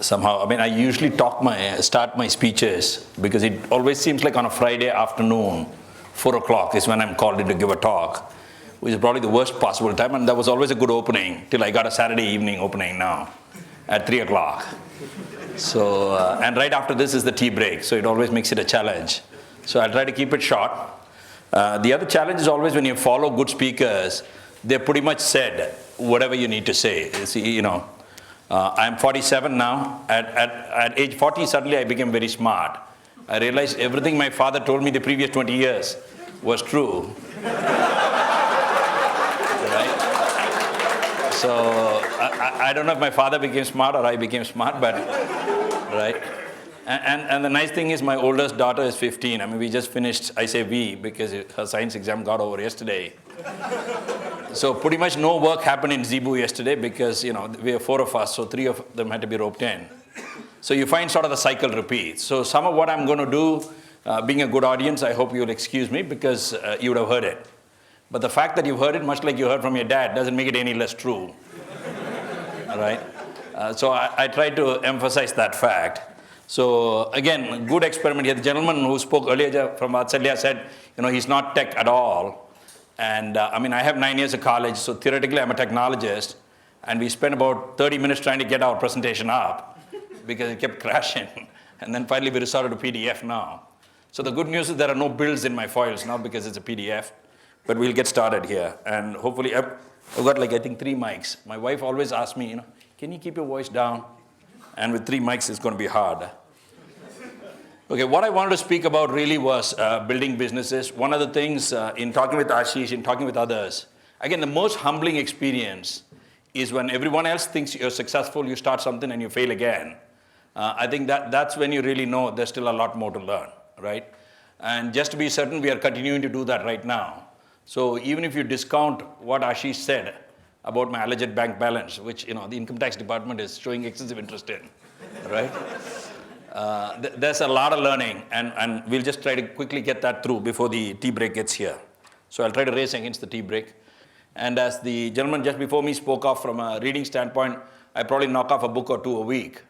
somehow, I usually start my speeches because it always seems like on a Friday afternoon, 4 o'clock is when I'm called in to give a talk, which is probably the worst possible time. And that was always a good opening till I got a Saturday evening opening now at 3 o'clock. So, and right after this is the tea break. So it always makes it a challenge. So I'll try to keep it short. The other challenge is always when you follow good speakers, they've pretty much said whatever you need to say. I'm 47 now. At age 40, suddenly I became very smart. I realized everything my father told me the previous 20 years was true. Right? So I don't know if my father became smart or I became smart, but right. And the nice thing is my oldest daughter is 15. We just finished, I say we, because her science exam got over yesterday. So pretty much no work happened in Zebu yesterday because, we are 4 of us, so 3 of them had to be roped in. So you find sort of the cycle repeats. So some of what I'm going to do, being a good audience, I hope you'll excuse me because you would have heard it. But the fact that you've heard it, much like you heard from your dad, doesn't make it any less true. All right? So I try to emphasize that fact. So again, good experiment here. The gentleman who spoke earlier from Vatsalya said, he's not tech at all. And I have 9 years of college, so theoretically I'm a technologist. And we spent about 30 minutes trying to get our presentation up because it kept crashing. And then finally we resorted to PDF now. So the good news is there are no builds in my files now because it's a PDF. But we'll get started here. And hopefully, I've got I think 3 mics. My wife always asks me, can you keep your voice down? And with 3 mics, it's going to be hard. Okay, what I wanted to speak about really was building businesses. One of the things in talking with Ashish, in talking with others, again, the most humbling experience is when everyone else thinks you're successful, you start something and you fail again. I think that's when you really know there's still a lot more to learn, right? And just to be certain, we are continuing to do that right now. So even if you discount what Ashish said about my alleged bank balance, which the income tax department is showing excessive interest in, right? There's a lot of learning, and we'll just try to quickly get that through before the tea break gets here. So I'll try to race against the tea break. And as the gentleman just before me spoke of from a reading standpoint, I probably knock off a book or 2 a week.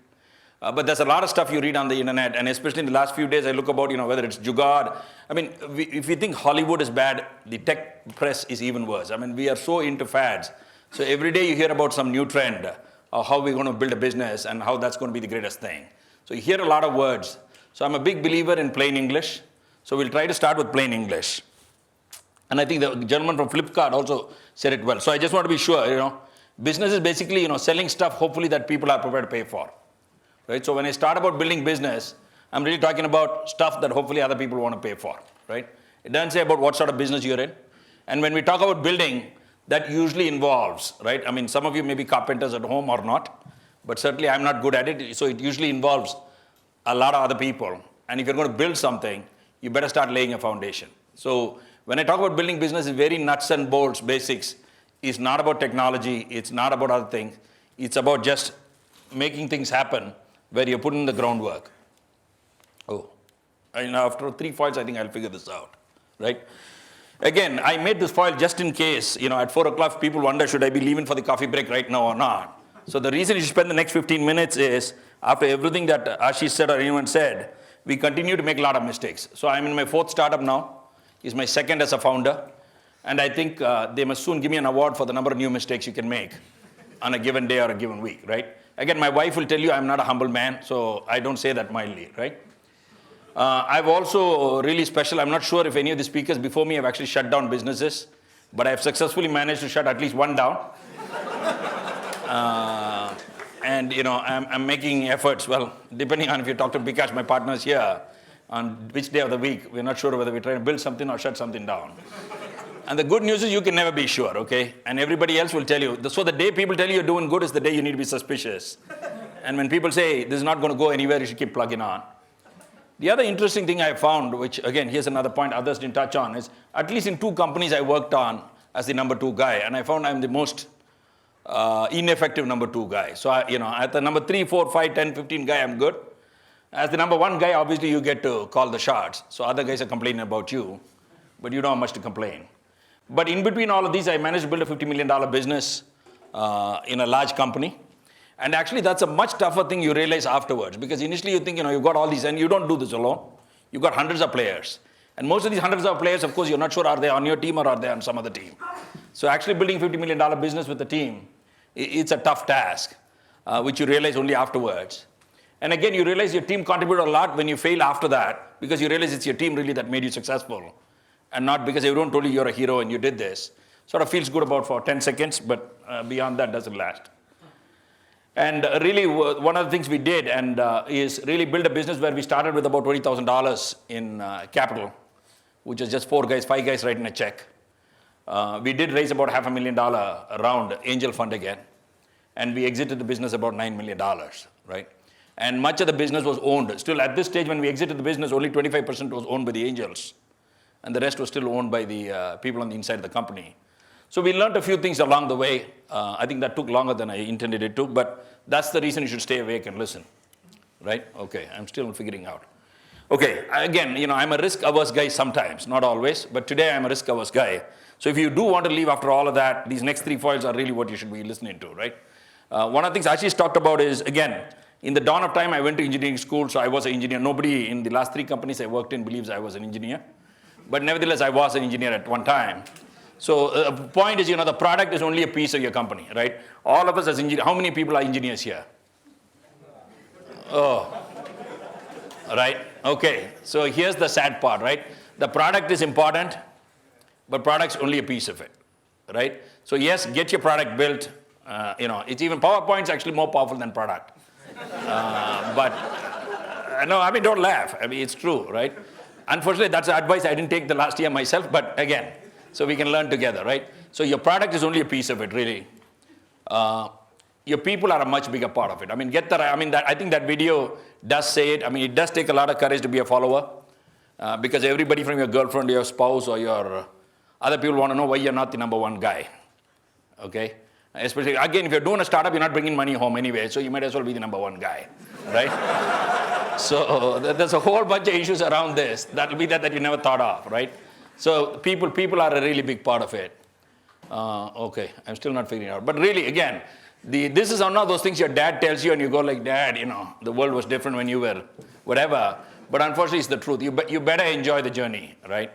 But there's a lot of stuff you read on the internet, and especially in the last few days, I look about, whether it's Jugaad. If you think Hollywood is bad, the tech press is even worse. We are so into fads. So every day you hear about some new trend of how we're going to build a business and how that's going to be the greatest thing. So you hear a lot of words. So I'm a big believer in plain English. So we'll try to start with plain English. And I think the gentleman from Flipkart also said it well. So I just want to be sure, business is basically, selling stuff hopefully that people are prepared to pay for. Right? So when I start about building business, I'm really talking about stuff that hopefully other people want to pay for. Right? It doesn't say about what sort of business you're in. And when we talk about building, that usually involves, right? Some of you may be carpenters at home or not, but certainly I'm not good at it. So it usually involves a lot of other people. And if you're going to build something, you better start laying a foundation. So when I talk about building business, it's very nuts and bolts, basics. It's not about technology. It's not about other things. It's about just making things happen where you're putting the groundwork. After 3 files, I think I'll figure this out, right? Again, I made this file just in case, at 4 o'clock, people wonder, should I be leaving for the coffee break right now or not? So the reason you should spend the next 15 minutes is, after everything that Ashish said or anyone said, we continue to make a lot of mistakes. So I'm in my 4th startup now. It's my 2nd as a founder. And I think they must soon give me an award for the number of new mistakes you can make on a given day or a given week, right? Again, my wife will tell you I'm not a humble man, so I don't say that mildly, right? I've also really special, I'm not sure if any of the speakers before me have actually shut down businesses, but I've successfully managed to shut at least 1 down. I'm making efforts, well, depending on if you talk to Bikash, my partner's here, on which day of the week, we're not sure whether we're trying to build something or shut something down. And the good news is you can never be sure, okay? And everybody else will tell you. So the day people tell you you're doing good is the day you need to be suspicious. And when people say this is not going to go anywhere, you should keep plugging on. The other interesting thing I found, which again, here's another point others didn't touch on, is at least in 2 companies I worked on as the number 2 guy, and I found I'm the most ineffective number 2 guy. So, at the number 3, 4, 5, 10, 15 guy, I'm good. As the number 1 guy, obviously you get to call the shots. So other guys are complaining about you, but you don't have much to complain. But in between all of these, I managed to build a $50 million business in a large company. And actually, that's a much tougher thing you realize afterwards, because initially you think, you've got all these, and you don't do this alone. You've got hundreds of players. And most of these hundreds of players, of course, you're not sure, are they on your team or are they on some other team? So actually building a $50 million business with a team, it's a tough task, which you realize only afterwards. And again, you realize your team contributed a lot when you fail after that, because you realize it's your team really that made you successful, and not because everyone told you you're a hero and you did this. Sort of feels good about for 10 seconds, but beyond that doesn't last. And really, one of the things we did is really build a business where we started with about $20,000 in capital, which is just 5 guys writing a check. We did raise about $500,000 round angel fund again, and we exited the business about $9 million, right? And much of the business was owned. Still, at this stage, when we exited the business, only 25% was owned by the angels, and the rest was still owned by the people on the inside of the company. So we learned a few things along the way. I think that took longer than I intended it to, but that's the reason you should stay awake and listen, right? Okay, I'm still figuring out. Okay, again, I'm a risk-averse guy sometimes, not always, but today I'm a risk-averse guy. So if you do want to leave after all of that, these next 3 foils are really what you should be listening to, right? One of the things Ashish talked about is, again, in the dawn of time, I went to engineering school, so I was an engineer. Nobody in the last 3 companies I worked in believes I was an engineer. But nevertheless, I was an engineer at one time. So the point is, the product is only a piece of your company, right? All of us as engineers, how many people are engineers here? Oh, right, okay. So here's the sad part, right? The product is important, but product's only a piece of it, right? So yes, get your product built. It's even PowerPoint's actually more powerful than product. Don't laugh. It's true, right? Unfortunately, that's advice I didn't take the last year myself, but again, so we can learn together, right? So your product is only a piece of it, really. Your people are a much bigger part of it. I think that video does say it. It does take a lot of courage to be a follower, because everybody from your girlfriend, your spouse, or your other people want to know why you're not the number one guy, okay? Especially, again, if you're doing a startup, you're not bringing money home anyway, so you might as well be the number one guy, right? So there's a whole bunch of issues around this that will be that you never thought of, right? So people are a really big part of it. Okay, I'm still not figuring it out. But really, again, this is one of those things your dad tells you and you go like, Dad, the world was different when you were whatever. But unfortunately, it's the truth. You better enjoy the journey, right?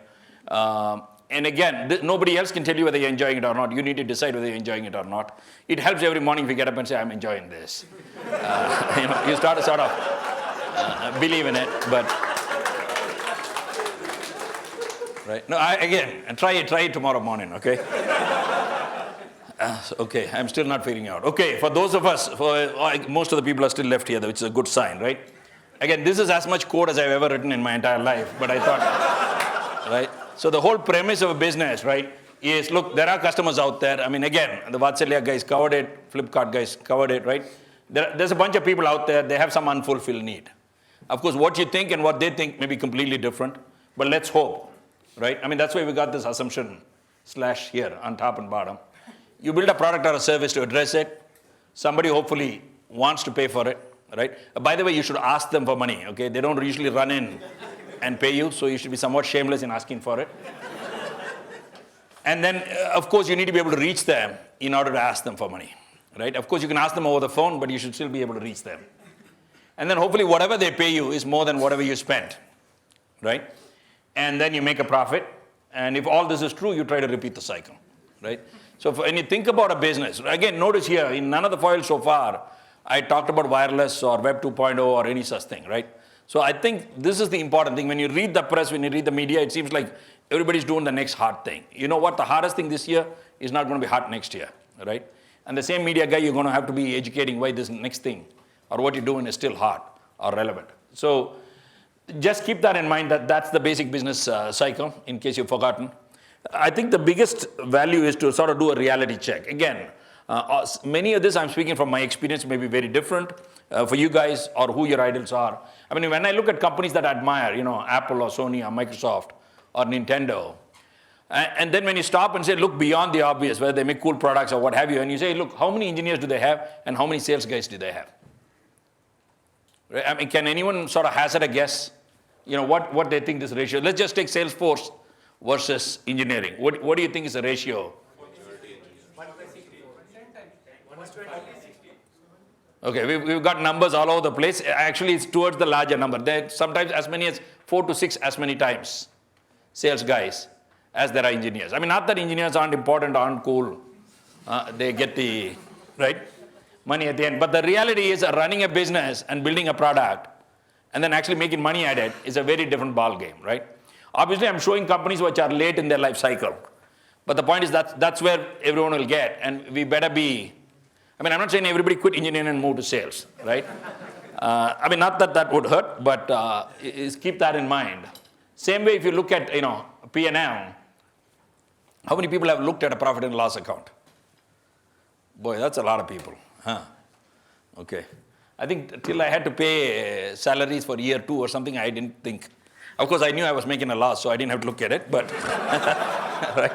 And again, nobody else can tell you whether you're enjoying it or not. You need to decide whether you're enjoying it or not. It helps every morning if you get up and say, I'm enjoying this. You start to sort of believe in it, but... Right? No, try it tomorrow morning, okay? Okay, I'm still not figuring out. Okay, for those of us, most of the people are still left here, which is a good sign, right? Again, this is as much code as I've ever written in my entire life, but I thought, right? So the whole premise of a business, right, is, look, there are customers out there. Again, the Vatsalya guys covered it, Flipkart guys covered it, right? There's a bunch of people out there, they have some unfulfilled need. Of course, what you think and what they think may be completely different, but let's hope. Right? That's why we got this assumption / here on top and bottom. You build a product or a service to address it. Somebody hopefully wants to pay for it, right? By the way, you should ask them for money, okay? They don't usually run in and pay you, so you should be somewhat shameless in asking for it. And then, of course, you need to be able to reach them in order to ask them for money, right? Of course, you can ask them over the phone, but you should still be able to reach them. And then hopefully whatever they pay you is more than whatever you spent, right? And then you make a profit. And if all this is true, you try to repeat the cycle, right? So when you think about a business, again, notice here, in none of the foils so far, I talked about wireless or Web 2.0 or any such thing, right? So I think this is the important thing. When you read the press, when you read the media, it seems like everybody's doing the next hard thing. You know what? The hardest thing this year is not going to be hard next year, right? And the same media guy, you're going to have to be educating why this next thing or what you're doing is still hard or relevant. So just keep that in mind, that's the basic business cycle, in case you've forgotten. I think the biggest value is to sort of do a reality check. Again, many of this I'm speaking from my experience, may be very different for you guys or who your idols are. When I look at companies that I admire, Apple or Sony or Microsoft or Nintendo, and then when you stop and say, look beyond the obvious, whether they make cool products or what have you, and you say, look, how many engineers do they have and how many sales guys do they have? Right? Can anyone sort of hazard a guess? What they think this ratio? Let's just take Salesforce versus engineering. What do you think is the ratio? Okay, we've got numbers all over the place. Actually, it's towards the larger number. There are sometimes as many as 4 to 6 as many times sales guys as there are engineers. I mean, not that engineers aren't important, aren't cool. They get the, right, money at the end. But the reality is running a business and building a product and then actually making money at it is a very different ball game, right? Obviously, I'm showing companies which are late in their life cycle. But the point is that's where everyone will get. And we better be, I mean, I'm not saying everybody quit engineering and move to sales, right? I mean, not that would hurt, but keep that in mind. Same way if you look at, P&L, how many people have looked at a profit and loss account? Boy, that's a lot of people. Huh. Okay. I think till I had to pay salaries for year 2 or something, I didn't think. Of course, I knew I was making a loss, so I didn't have to look at it, but, right?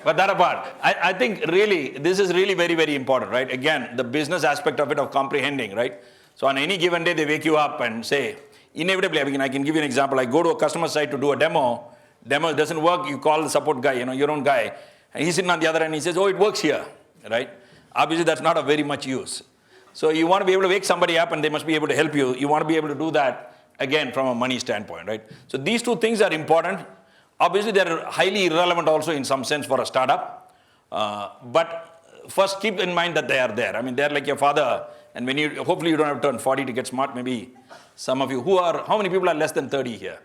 But that apart, I think really, this is really very, very important, right? Again, the business aspect of it, of comprehending, right? So on any given day, they wake you up and say, inevitably, I can give you an example. I go to a customer site to do a demo doesn't work, you call the support guy, your own guy, and he's sitting on the other end, he says, oh, it works here, right? Obviously, that's not of very much use. So you want to be able to wake somebody up and they must be able to help you. You want to be able to do that, again, from a money standpoint, right? So these two things are important. Obviously, they're highly irrelevant also in some sense for a startup. But first, keep in mind that they are there. I mean, they're like your father. And when hopefully you don't have to turn 40 to get smart. Maybe some of you how many people are less than 30 here?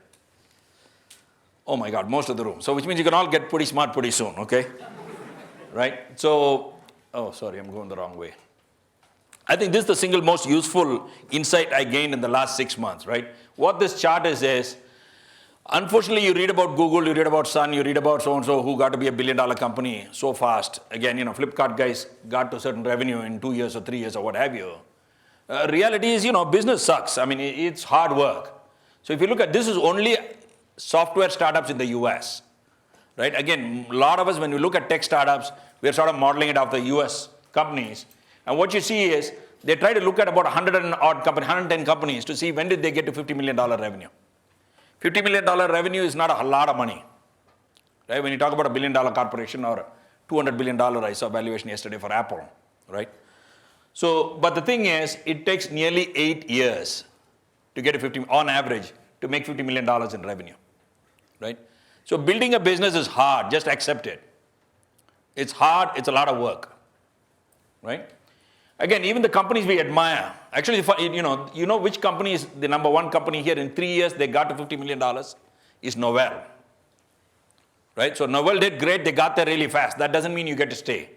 Oh my God, most of the room. So which means you can all get pretty smart pretty soon, okay? Right? So, oh, sorry, I'm going the wrong way. I think this is the single most useful insight I gained in the last 6 months, right? What this chart is, unfortunately, you read about Google, you read about Sun, you read about so-and-so who got to be a billion-dollar company so fast. Again, Flipkart guys got to a certain revenue in 2 years or 3 years or what have you. Reality is, business sucks. I mean, it's hard work. So if you look at, this is only software startups in the US, right? Again, a lot of us, when we look at tech startups, we're sort of modeling it after US companies. And what you see is, they try to look at about 110 companies to see when did they get to $50 million revenue. $50 million revenue is not a lot of money, right? When you talk about a $1 billion corporation or $200 billion, I saw valuation yesterday for Apple, right? So, but the thing is, it takes nearly 8 years to get on average, to make $50 million in revenue, right? So building a business is hard, just accept it. It's hard, it's a lot of work, right? Again, even the companies we admire, actually, you know which company is the number one company here in 3 years, they got to $50 million, is Novell, right? So Novell did great, they got there really fast. That doesn't mean you get to stay.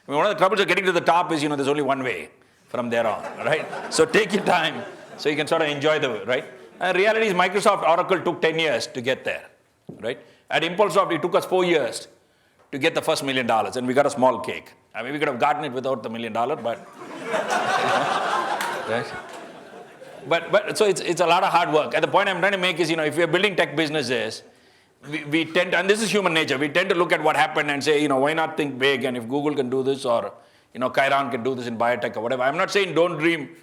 I mean, one of the troubles of getting to the top is, there's only one way from there on, right? So take your time so you can sort of enjoy the way, right? And reality is Microsoft, Oracle took 10 years to get there, right? At Impulsesoft, it took us 4 years to get the first $1 million, and we got a small cake. I mean, we could have gotten it without the $1 million, but, right? But so it's a lot of hard work. And the point I'm trying to make is, if you're building tech businesses, we tend to, and this is human nature, we tend to look at what happened and say, why not think big? And if Google can do this, or, Chiron can do this in biotech or whatever. I'm not saying don't dream,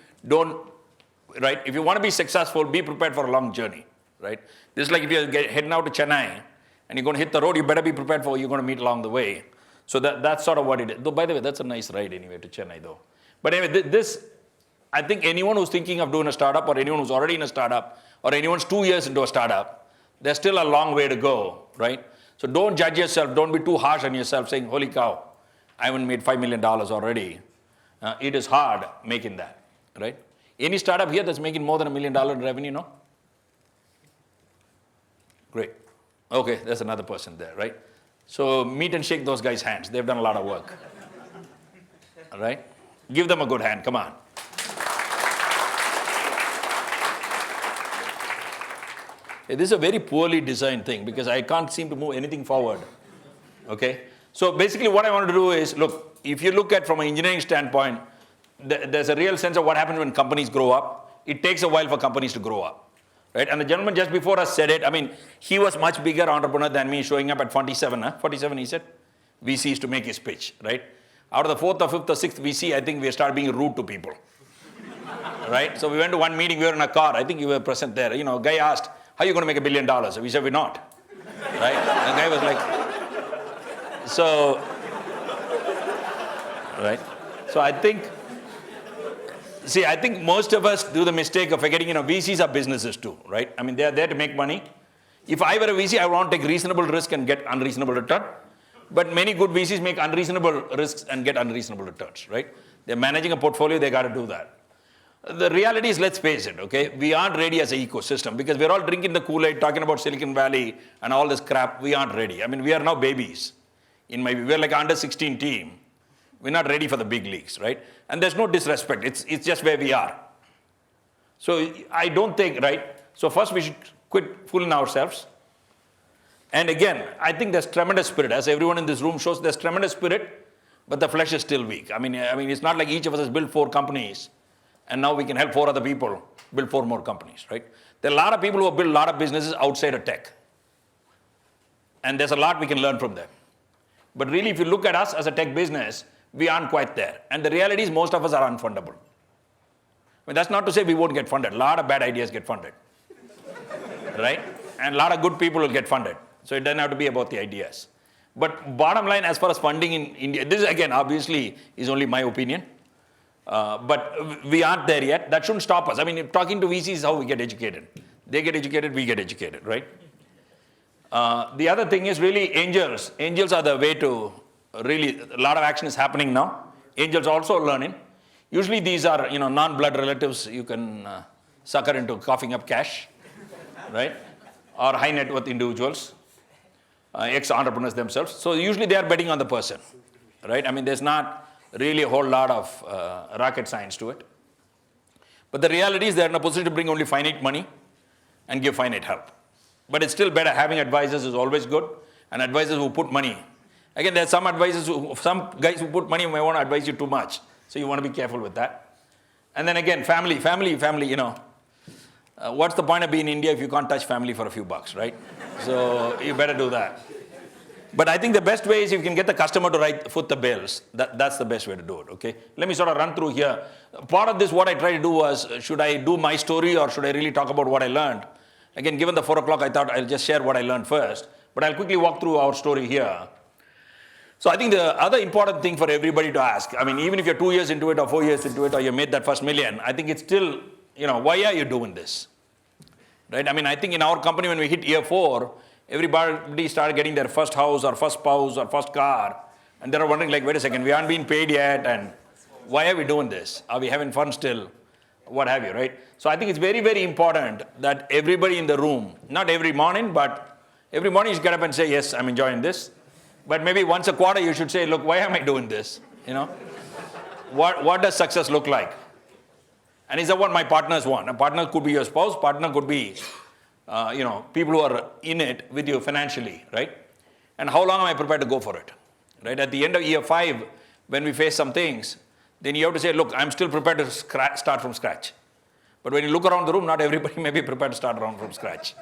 right? If you want to be successful, be prepared for a long journey, right? This is like if you're heading out to Chennai and you're going to hit the road, you better be prepared for what you're going to meet along the way. So that's sort of what it is. Though, by the way, that's a nice ride anyway to Chennai, though. But anyway, I think anyone who's thinking of doing a startup, or anyone who's already in a startup, or anyone's 2 years into a startup, there's still a long way to go, right? So don't judge yourself. Don't be too harsh on yourself saying, holy cow, I haven't made $5 million already. It is hard making that, right? Any startup here that's making more than $1 million in revenue, no? Great. Okay, there's another person there, right? So meet and shake those guys' hands. They've done a lot of work. All right? Give them a good hand. Come on. Hey, this is a very poorly designed thing because I can't seem to move anything forward. Okay? So basically what I want to do is, look, if you look at from an engineering standpoint, there's a real sense of what happens when companies grow up. It takes a while for companies to grow up. Right? And the gentleman just before us said it. I mean, he was much bigger entrepreneur than me, showing up at 47. 47, he said. VCs to make his pitch, right? Out of the 4th or 5th or 6th VC, I think we started being rude to people. Right? So we went to one meeting, we were in a car. I think you were present there. A guy asked, how are you going to make $1 billion? We said, we're not. Right? And the guy was like, so, right? So I think, See, I think most of us do the mistake of forgetting, VCs are businesses too, right? I mean, they are there to make money. If I were a VC, I would want to take reasonable risk and get unreasonable return. But many good VCs make unreasonable risks and get unreasonable returns, right? They're managing a portfolio, they got to do that. The reality is, let's face it, okay? We aren't ready as an ecosystem because we're all drinking the Kool-Aid, talking about Silicon Valley and all this crap. We aren't ready. I mean, we are now babies. We're like an under 16 team. We're not ready for the big leagues, right? And there's no disrespect. It's just where we are. So I don't think, right? So first we should quit fooling ourselves. And again, I think there's tremendous spirit. As everyone in this room shows, there's tremendous spirit, but the flesh is still weak. I mean, it's not like each of us has built 4 companies, and now we can help 4 other people build 4 more companies, right? There are a lot of people who have built a lot of businesses outside of tech. And there's a lot we can learn from them. But really, if you look at us as a tech business, we aren't quite there. And the reality is most of us are unfundable. I mean, that's not to say we won't get funded. A lot of bad ideas get funded, right? And a lot of good people will get funded. So it doesn't have to be about the ideas. But bottom line, as far as funding in India, this again, obviously, is only my opinion. But we aren't there yet. That shouldn't stop us. I mean, talking to VCs is how we get educated. They get educated, we get educated, right? The other thing is really angels. Angels are the way to really, a lot of action is happening now. Angels also learning. Usually these are, non-blood relatives you can sucker into coughing up cash, right? Or high net worth individuals, ex-entrepreneurs themselves. So usually they are betting on the person, right? I mean, there's not really a whole lot of rocket science to it. But the reality is they're in a position to bring only finite money and give finite help. But it's still better. Having advisors is always good, and advisors who put money. Again, there are some some guys who put money may want to advise you too much. So you want to be careful with that. And then again, family, what's the point of being in India if you can't touch family for a few bucks, right? So you better do that. But I think the best way is if you can get the customer to foot the bills. That's the best way to do it, okay? Let me sort of run through here. Part of this, what I tried to do was, should I do my story or should I really talk about what I learned? Again, given the 4 o'clock, I thought I'll just share what I learned first. But I'll quickly walk through our story here. So I think the other important thing for everybody to ask, I mean, even if you're 2 years into it or 4 years into it or you made that first million, I think it's still, why are you doing this? Right? I mean, I think in our company, when we hit year 4, everybody started getting their first house or first spouse or first car. And they're wondering, like, wait a second, we aren't being paid yet. And why are we doing this? Are we having fun still? What have you, right? So I think it's very, very important that everybody in the room, not every morning, but every morning you should get up and say, yes, I'm enjoying this. But maybe once a quarter you should say, look, why am I doing this? What does success look like? And is that what my partners want? A partner could be your spouse, partner could be, people who are in it with you financially, right? And how long am I prepared to go for it, right? At the end of year 5, when we face some things, then you have to say, look, I'm still prepared to start from scratch. But when you look around the room, not everybody may be prepared to start around from scratch,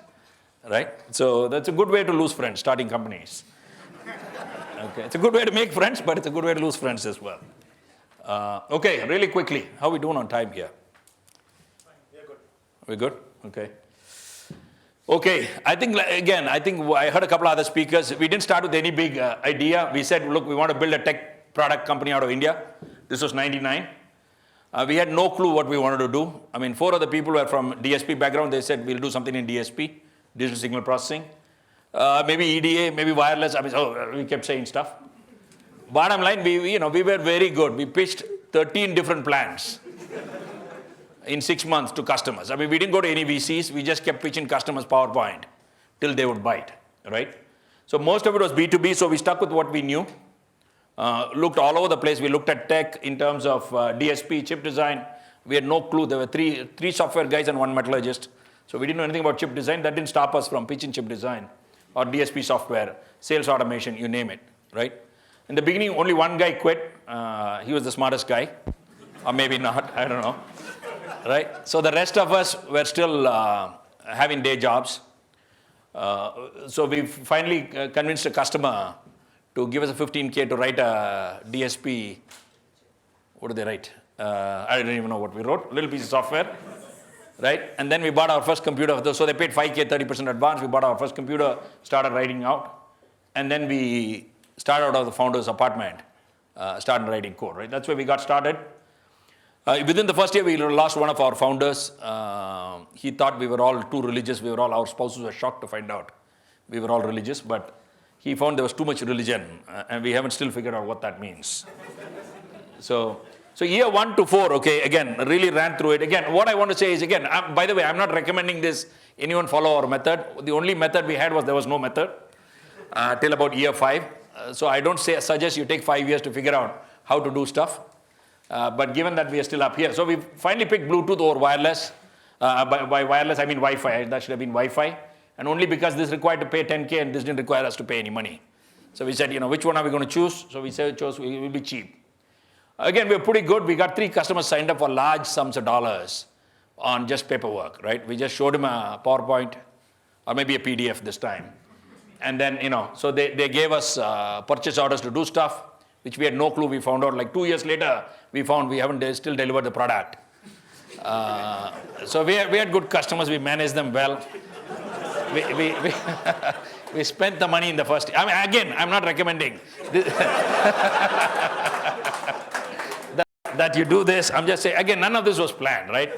right? So that's a good way to lose friends, starting companies. Okay, it's a good way to make friends, but it's a good way to lose friends as well. Okay, really quickly, how are we doing on time here? We're good. We're good? Okay. Okay, I think I heard a couple other speakers. We didn't start with any big idea. We said, look, we want to build a tech product company out of India. This was 99. We had no clue what we wanted to do. I mean, 4 other people were from DSP background. They said, we'll do something in DSP, digital signal processing. Maybe EDA, maybe wireless. I mean, we kept saying stuff. Bottom line, we were very good. We pitched 13 different plans in 6 months to customers. I mean, we didn't go to any VCs. We just kept pitching customers PowerPoint till they would bite, right? So most of it was B2B, so we stuck with what we knew. Looked all over the place. We looked at tech in terms of DSP, chip design. We had no clue. There were three software guys and 1 metallurgist. So we didn't know anything about chip design. That didn't stop us from pitching chip design or DSP software, sales automation, you name it, right? In the beginning, only 1 guy quit. He was the smartest guy, or maybe not, I don't know, right? So the rest of us were still having day jobs. So we finally convinced a customer to give us a $15K to write a DSP. What did they write? I don't even know what we wrote. A little piece of software, right? And then we bought our first computer. So they paid $5K, 30% advance. We bought our first computer, started writing out. And then we started out of the founder's apartment, started writing code, right? That's where we got started. Within the first year, we lost one of our founders. He thought we were all too religious. Our spouses were shocked to find out we were all religious, but he found there was too much religion, and we haven't still figured out what that means. So year 1 to 4, okay, again, really ran through it. Again, what I want to say is, again, by the way, I'm not recommending this, anyone follow our method. The only method we had was there was no method till about year 5. So I don't suggest you take 5 years to figure out how to do stuff. But given that we are still up here, so we finally picked Bluetooth over wireless. By wireless, I mean Wi-Fi. That should have been Wi-Fi. And only because this required to pay 10K and this didn't require us to pay any money. So we said, which one are we going to choose? So we chose it will be cheap. Again, we were pretty good. We got 3 customers signed up for large sums of dollars on just paperwork, right? We just showed them a PowerPoint or maybe a PDF this time. And then, so they gave us purchase orders to do stuff, which we had no clue. We found out like 2 years later, we found we haven't still delivered the product. So we had good customers. We managed them well. We spent the money in the first year. I mean, again, I'm not recommending that you do this. I'm just saying, again, none of this was planned, right?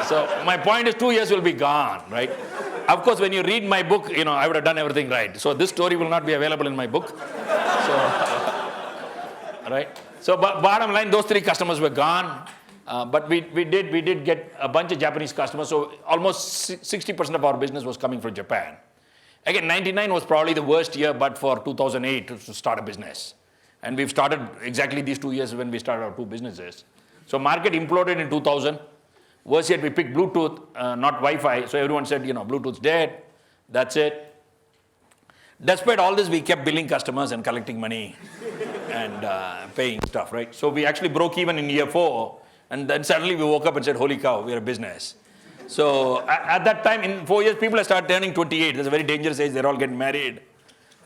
So my point is 2 years will be gone, right? Of course, when you read my book, I would have done everything right. So this story will not be available in my book. So, right? So bottom line, those 3 customers were gone. But we did get a bunch of Japanese customers. So almost 60% of our business was coming from Japan. Again, 99 was probably the worst year, but for 2008 to start a business. And we've started exactly these 2 years when we started our 2 businesses. So market imploded in 2000. Worst yet, we picked Bluetooth, not Wi-Fi. So everyone said, Bluetooth's dead. That's it. Despite all this, we kept billing customers and collecting money and paying stuff, right? So we actually broke even in year 4. And then suddenly we woke up and said, holy cow, we're a business. So at that time, in 4 years, people have started turning 28. That's a very dangerous age. They're all getting married,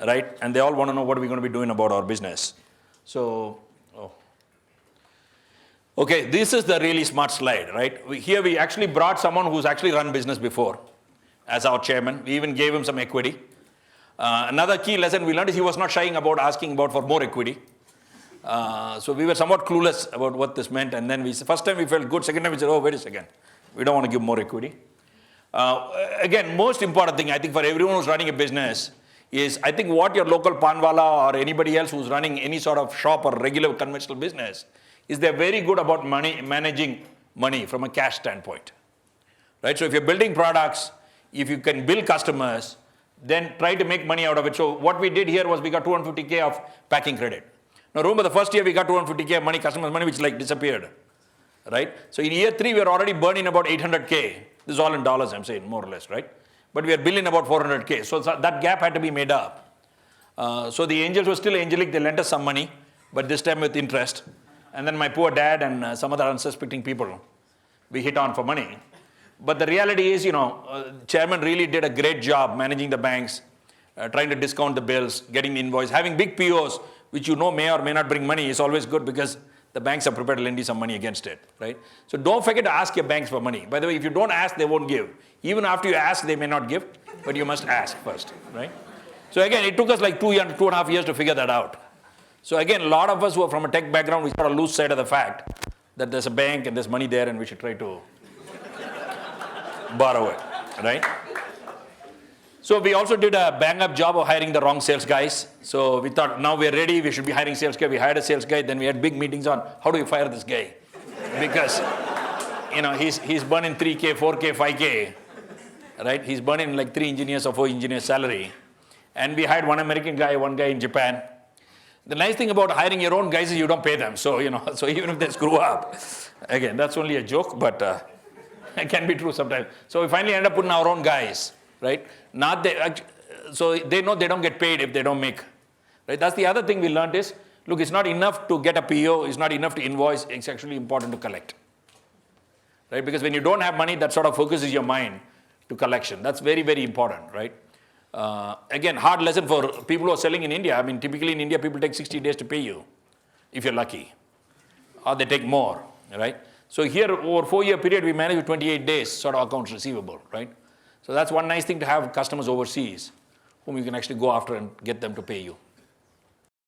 right? And they all want to know what are we going to be doing about our business. So, okay, this is the really smart slide, right? Here we actually brought someone who's actually run business before as our chairman. We even gave him some equity. Another key lesson we learned is he was not shying about asking for more equity. So we were somewhat clueless about what this meant. And then first time we felt good. Second time we said, oh, wait a second. We don't want to give more equity. Again, most important thing, I think, for everyone who's running a business is, I think what your local panwala or anybody else who's running any sort of shop or regular conventional business is they're very good about managing money from a cash standpoint. Right? So if you're building products, if you can bill customers, then try to make money out of it. So what we did here was we got 250K of packing credit. Now remember, the first year we got 250K of money, customers' money, which disappeared. Right? So in year 3, we are already burning about 800K. This is all in dollars, I'm saying, more or less, right? But we are billing about 400K. So that gap had to be made up. So the angels were still angelic. They lent us some money, but this time with interest. And then my poor dad and some other unsuspecting people, we hit on for money. But the reality is, chairman really did a great job managing the banks, trying to discount the bills, getting the invoice, having big POs, which may or may not bring money, is always good because the banks are prepared to lend you some money against it, right? So don't forget to ask your banks for money. By the way, if you don't ask, they won't give. Even after you ask, they may not give, but you must ask first, right? So again, it took us like 2.5 years to figure that out. So again, a lot of us who are from a tech background, we sort of lose sight of the fact that there's a bank and there's money there and we should try to borrow it, right? So we also did a bang-up job of hiring the wrong sales guys. So we thought, now we're ready, we should be hiring sales guy. We hired a sales guy, then we had big meetings on how do we fire this guy? Because, he's burning 3K, 4K, 5K, right? He's burning like 3 engineers or 4 engineers salary. And we hired one American guy, one guy in Japan. The nice thing about hiring your own guys is you don't pay them. So, so even if they screw up, again, that's only a joke, but it can be true sometimes. So we finally end up putting our own guys, right? So they know they don't get paid if they don't make, right? That's the other thing we learned is, look, it's not enough to get a PO, it's not enough to invoice, it's actually important to collect, right? Because when you don't have money, that sort of focuses your mind to collection. That's very, very important, right? Again, hard lesson for people who are selling in India. I mean, typically in India, people take 60 days to pay you, if you're lucky, or they take more, right? So here, over a 4-year period, we managed with 28 days sort of accounts receivable, right? So that's one nice thing to have customers overseas, whom you can actually go after and get them to pay you.